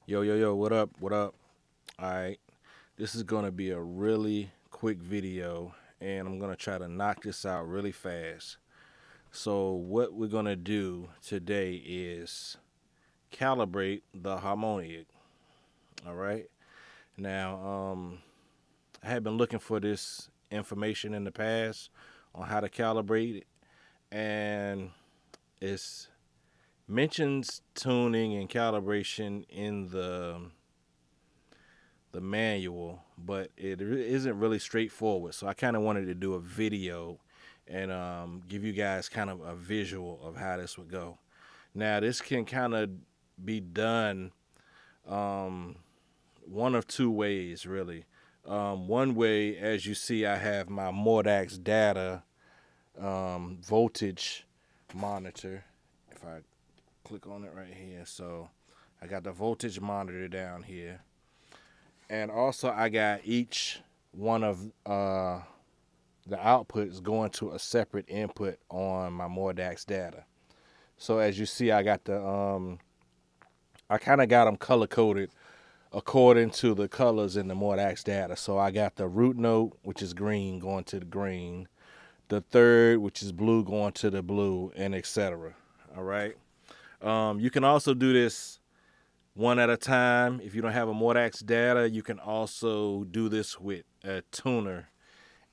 Yo, what up? What up? All right, this is gonna be a really quick video, and I'm gonna try to knock this out really fast. So, what we're gonna do today is calibrate the harmonic. All right. Now, I had been looking for this information in the past on how to calibrate it, and it's mentions tuning and calibration in the manual, but it isn't really straightforward. So I kind of wanted to do a video and give you guys kind of a visual of how this would go. Now, this can kind of be done um, one of two ways, really. One way, as you see, I have my Mordax data voltage monitor. If I click on it right here, so I got the voltage monitor down here. And also, I got each one of the outputs going to a separate input on my Mordax data. So as you see, I got I kind of got them color coded according to the colors in the Mordax data. So I got the root note, which is green, going to the green, the third, which is blue, going to the blue, and etc. All right. You can also do this one at a time. If you don't have a Mordax data, you can also do this with a tuner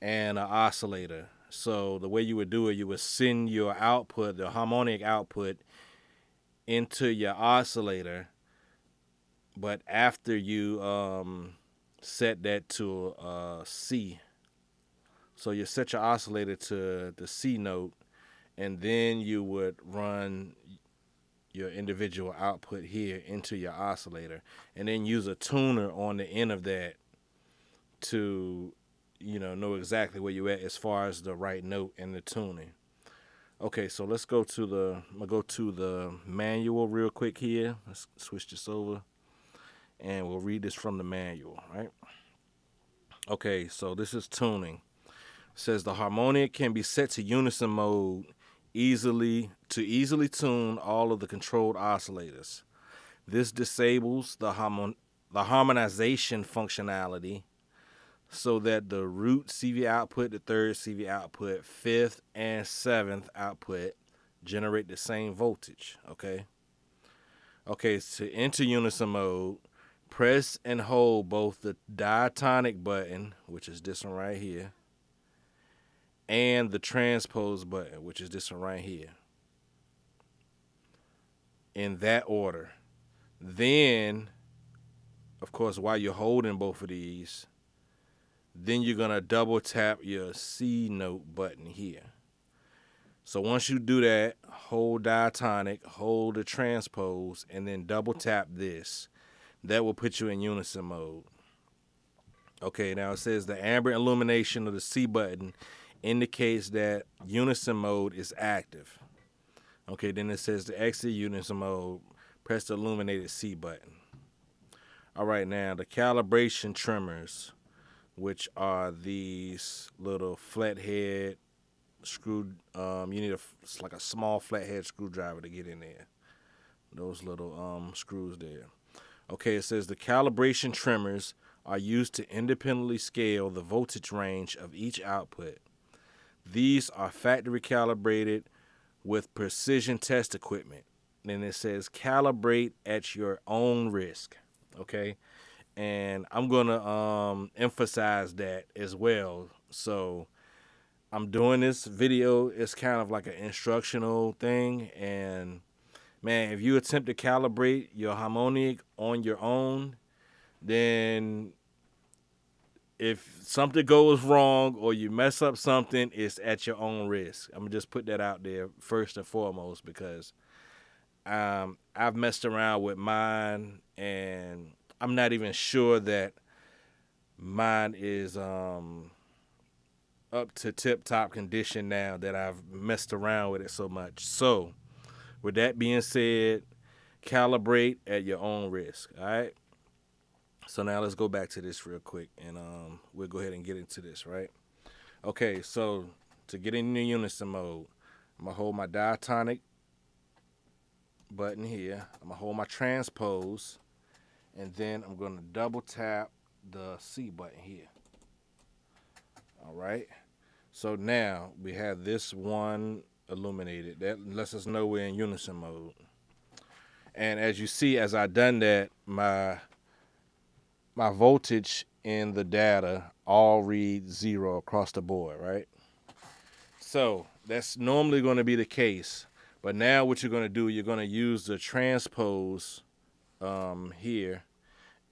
and an oscillator. So the way you would do it, you would send your output, the harmonic output, into your oscillator, but after you set that to C. So you set your oscillator to the C note, and then you would run your individual output here into your oscillator, and then use a tuner on the end of that to know exactly where you're at as far as the right note and the tuning. Okay, so let's go to I'm gonna go to the manual real quick here. Let's switch this over and we'll read this from the manual, right? Okay, so this is tuning. It says the harmonic can be set to unison mode easily tune all of the controlled oscillators. This disables the harmonization functionality so that the root CV output, the third CV output, fifth and seventh output generate the same voltage. Okay, to enter unison mode, press and hold both the diatonic button, which is this one right here, and the transpose button, which is this one right here, in that order. Then, of course, while you're holding both of these, then you're going to double tap your C note button here. So once you do that, hold diatonic, hold the transpose, and then double tap this. That will put you in unison mode. Okay, now it says the amber illumination of the C button indicates that unison mode is active. Okay, then it says to exit unison mode, press the illuminated C button. All right, now the calibration tremors, which are these little flathead screw. You need it's like a small flathead screwdriver to get in there. Those little screws there. Okay, it says the calibration tremors are used to independently scale the voltage range of each output. These are factory calibrated with precision test equipment. And it says calibrate at your own risk. Okay, and I'm gonna emphasize that as well. So I'm doing this video. It's kind of like an instructional thing, and man, if you attempt to calibrate your harmonic on your own, then if something goes wrong or you mess up something, it's at your own risk. I'm gonna just put that out there first and foremost because I've messed around with mine, and I'm not even sure that mine is up to tip-top condition now that I've messed around with it so much. So, with that being said, calibrate at your own risk, all right? So now let's go back to this real quick, and we'll go ahead and get into this, right? Okay, so to get into unison mode, I'm going to hold my diatonic button here. I'm going to hold my transpose, and then I'm going to double tap the C button here. All right. So now we have this one illuminated. That lets us know we're in Unison mode. And as you see, as I done that, my voltage in the data all read 0 across the board, right? So that's normally going to be the case. But now what you're going to do, you're going to use the transpose here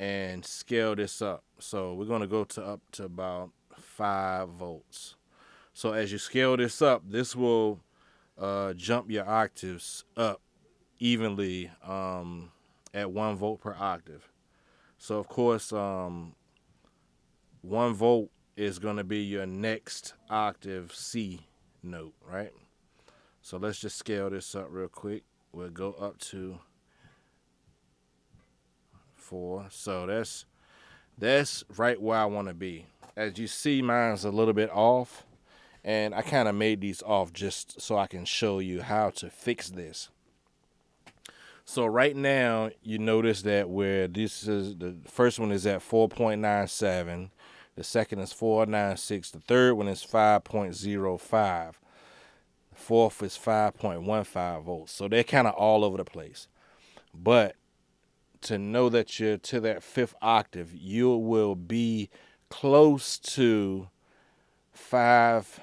and scale this up. So we're going to go to up to about 5 volts. So as you scale this up, this will jump your octaves up evenly at 1 volt per octave. So of course, 1 volt is going to be your next octave C note, right? So let's just scale this up real quick. We'll go up to 4. So that's right where I want to be. As you see, mine's a little bit off, and I kind of made these off just so I can show you how to fix this. So right now, you notice that where this is, the first one is at 4.97, the second is 4.96, the third one is 5.05, the fourth is 5.15 volts. So they're kind of all over the place. But to know that you're to that 5th octave, you will be close to 5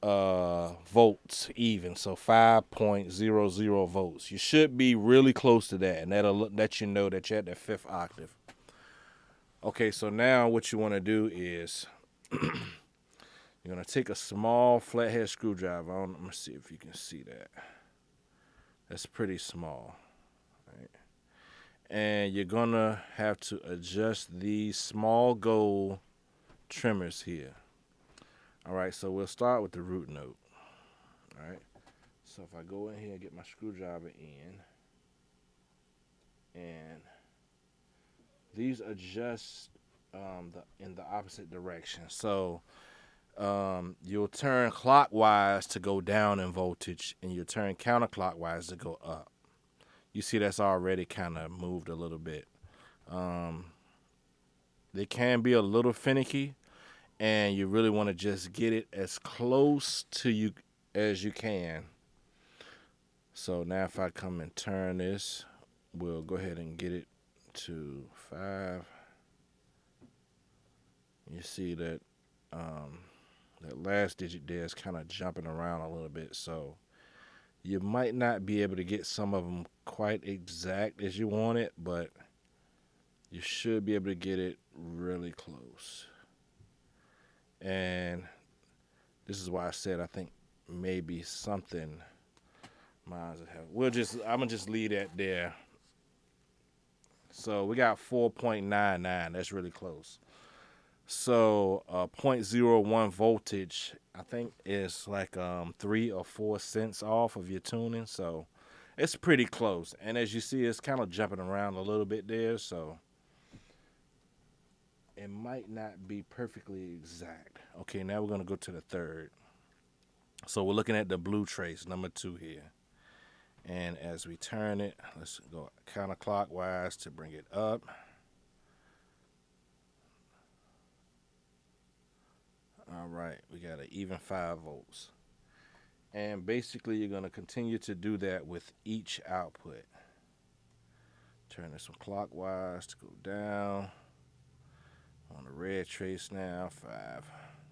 volts even, so 5.00 volts. You should be really close to that, and that'll let you know that you're at the 5th octave. Okay, so now what you want to do is you're going to take a small flathead screwdriver. Let me see if you can see that. That's pretty small, right? And you're going to have to adjust these small gold tremors here. All right, so we'll start with the root note. All right, so if I go in here and get my screwdriver and these adjust in the opposite direction. So you'll turn clockwise to go down in voltage, and you'll turn counterclockwise to go up. You see that's already kind of moved a little bit. They can be a little finicky, and you really want to just get it as close to you as you can. So now if I come and turn this, we'll go ahead and get it to 5. You see that that last digit there is kind of jumping around a little bit, so you might not be able to get some of them quite exact as you want it, but you should be able to get it really close. And this is why I said I think maybe something mine's have. I'm gonna just leave that there. So we got 4.99. That's really close. So 0.01 voltage, I think, is like 3 or 4 cents off of your tuning. So it's pretty close. And as you see, it's kind of jumping around a little bit there. So it might not be perfectly exact. Okay, now we're going to go to the third. So we're looking at the blue trace, number 2 here. And as we turn it, let's go counterclockwise to bring it up. All right, we got an even 5 volts. And basically, you're going to continue to do that with each output. Turn this one clockwise to go down. On the red trace now, 5.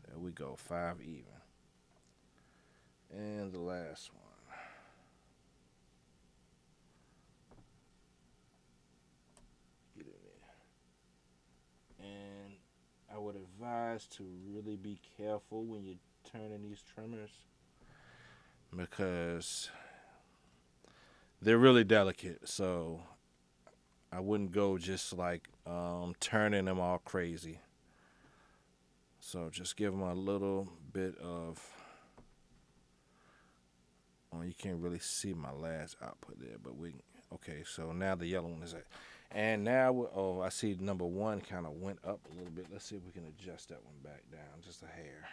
There we go, 5 even. And the last one. Get in there. And I would advise to really be careful when you're turning these tremors, because they're really delicate. So I wouldn't go just like turning them all crazy. So just give them a little bit of, oh, you can't really see my last output there, but okay, so now the yellow one is at, and now, I see number 1 kind of went up a little bit. Let's see if we can adjust that one back down just a hair.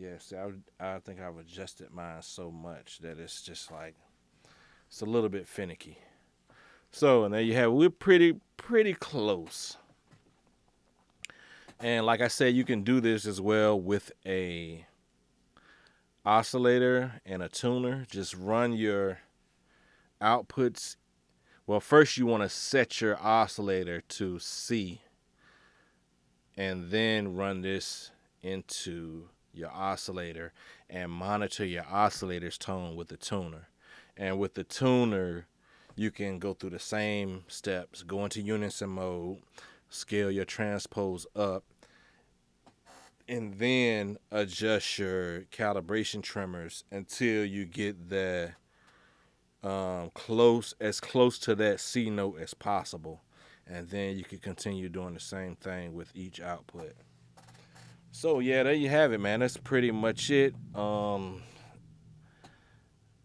Yeah, see, I think I've adjusted mine so much that it's just like it's a little bit finicky. So, and there you have it. We're pretty close. And like I said, you can do this as well with a oscillator and a tuner. Just run your outputs. Well, first you want to set your oscillator to C, and then run this into your oscillator and monitor your oscillator's tone with the tuner. And with the tuner, you can go through the same steps, go into Unison Mode, scale your transpose up, and then adjust your calibration tremors until you get the as close to that C note as possible. And then you can continue doing the same thing with each output. So yeah, there you have it, man. That's pretty much it. I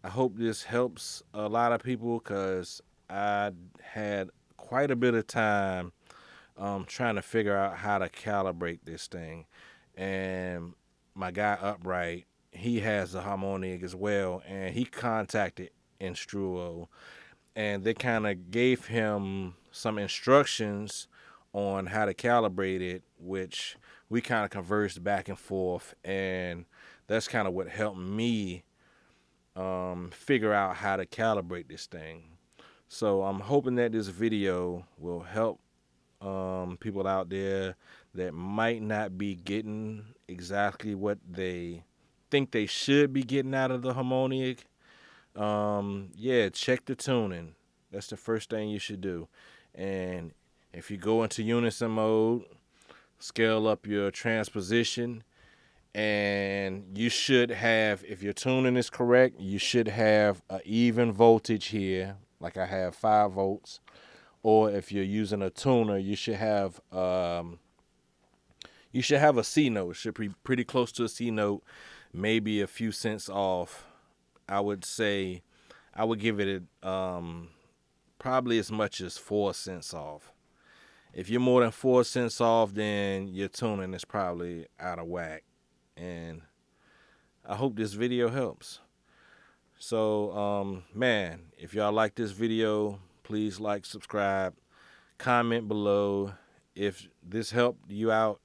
hope this helps a lot of people because I had quite a bit of time trying to figure out how to calibrate this thing. And my guy Upright, he has a Harmonaig as well, and he contacted Instruo, and they kind of gave him some instructions on how to calibrate it, which we kind of conversed back and forth, and that's kind of what helped me figure out how to calibrate this thing. So I'm hoping that this video will help people out there that might not be getting exactly what they think they should be getting out of the Harmonaig. Yeah, check the tuning. That's the first thing you should do. And if you go into Unison Mode, scale up your transposition, and you should have, if your tuning is correct, you should have an even voltage here, like I have 5 volts. Or if you're using a tuner, you should have a C note. It should be pretty close to a C note, maybe a few cents off. I would say I would give it probably as much as 4 cents off. If you're more than 4 cents off, then your tuning is probably out of whack. And I hope this video helps. So, man, if y'all like this video, please like, subscribe, comment below if this helped you out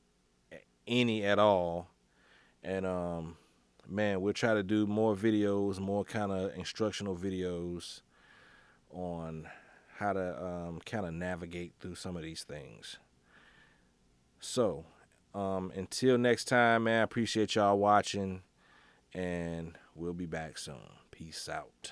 any at all. And, man, we'll try to do more videos, more kind of instructional videos on how to kind of navigate through some of these things. So, until next time, man, I appreciate y'all watching, and we'll be back soon. Peace out.